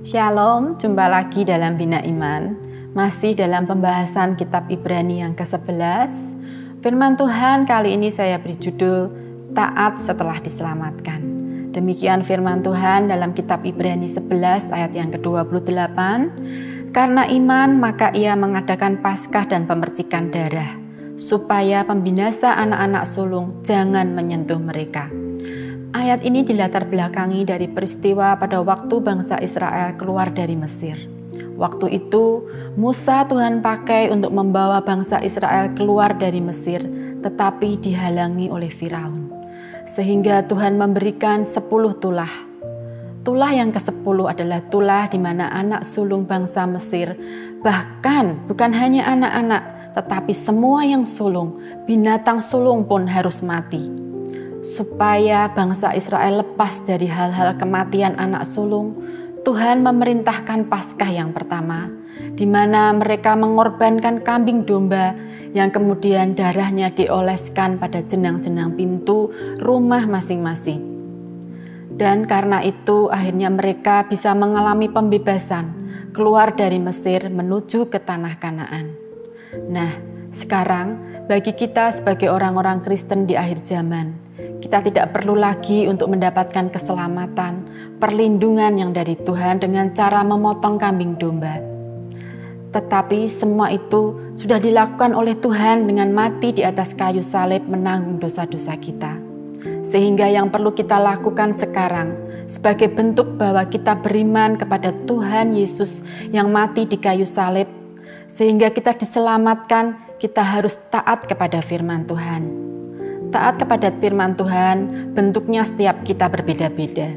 Shalom, jumpa lagi dalam Bina Iman. Masih dalam pembahasan kitab Ibrani yang ke-11. Firman Tuhan kali ini saya beri judul Taat setelah diselamatkan. Demikian firman Tuhan dalam kitab Ibrani 11 ayat yang ke-28. Karena iman maka ia mengadakan Paskah dan pemercikan darah, supaya pembinasa anak-anak sulung jangan menyentuh mereka. Ayat ini dilatar belakangi dari peristiwa pada waktu bangsa Israel keluar dari Mesir. Waktu itu, Musa Tuhan pakai untuk membawa bangsa Israel keluar dari Mesir, tetapi dihalangi oleh Firaun. Sehingga Tuhan memberikan 10 tulah. Tulah yang ke-10 adalah tulah di mana anak sulung bangsa Mesir, bahkan bukan hanya anak-anak, tetapi semua yang sulung, binatang sulung pun harus mati. Supaya bangsa Israel lepas dari hal-hal kematian anak sulung, Tuhan memerintahkan Paskah yang pertama, di mana mereka mengorbankan kambing domba yang kemudian darahnya dioleskan pada jenang-jenang pintu rumah masing-masing. Dan karena itu akhirnya mereka bisa mengalami pembebasan, keluar dari Mesir menuju ke tanah Kanaan. Nah, sekarang bagi kita sebagai orang-orang Kristen di akhir zaman, kita tidak perlu lagi untuk mendapatkan keselamatan, perlindungan yang dari Tuhan dengan cara memotong kambing domba. Tetapi semua itu sudah dilakukan oleh Tuhan dengan mati di atas kayu salib menanggung dosa-dosa kita. Sehingga yang perlu kita lakukan sekarang sebagai bentuk bahwa kita beriman kepada Tuhan Yesus yang mati di kayu salib, sehingga kita diselamatkan, kita harus taat kepada firman Tuhan. Taat kepada firman Tuhan, bentuknya setiap kita berbeda-beda.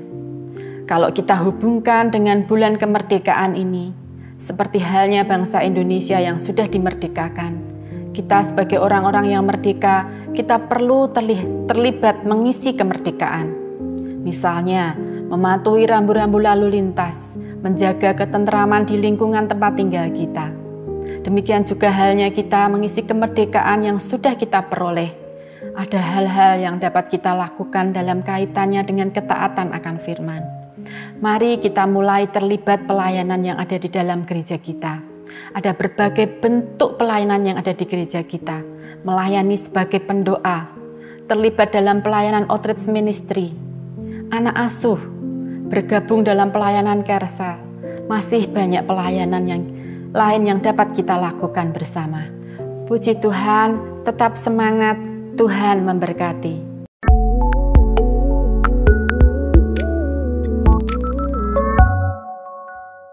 Kalau kita hubungkan dengan bulan kemerdekaan ini, seperti halnya bangsa Indonesia yang sudah dimerdekakan, kita sebagai orang-orang yang merdeka, kita perlu terlibat mengisi kemerdekaan. Misalnya, mematuhi rambu-rambu lalu lintas, menjaga ketentraman di lingkungan tempat tinggal kita. Demikian juga halnya kita mengisi kemerdekaan yang sudah kita peroleh. Ada hal-hal yang dapat kita lakukan dalam kaitannya dengan ketaatan akan firman. Mari kita mulai terlibat pelayanan yang ada di dalam gereja kita. Ada berbagai bentuk pelayanan yang ada di gereja kita. Melayani sebagai pendoa, terlibat dalam pelayanan outreach ministry, anak asuh, bergabung dalam pelayanan kersa. Masih banyak pelayanan yang lain yang dapat kita lakukan bersama. Puji Tuhan, tetap semangat. Tuhan memberkati.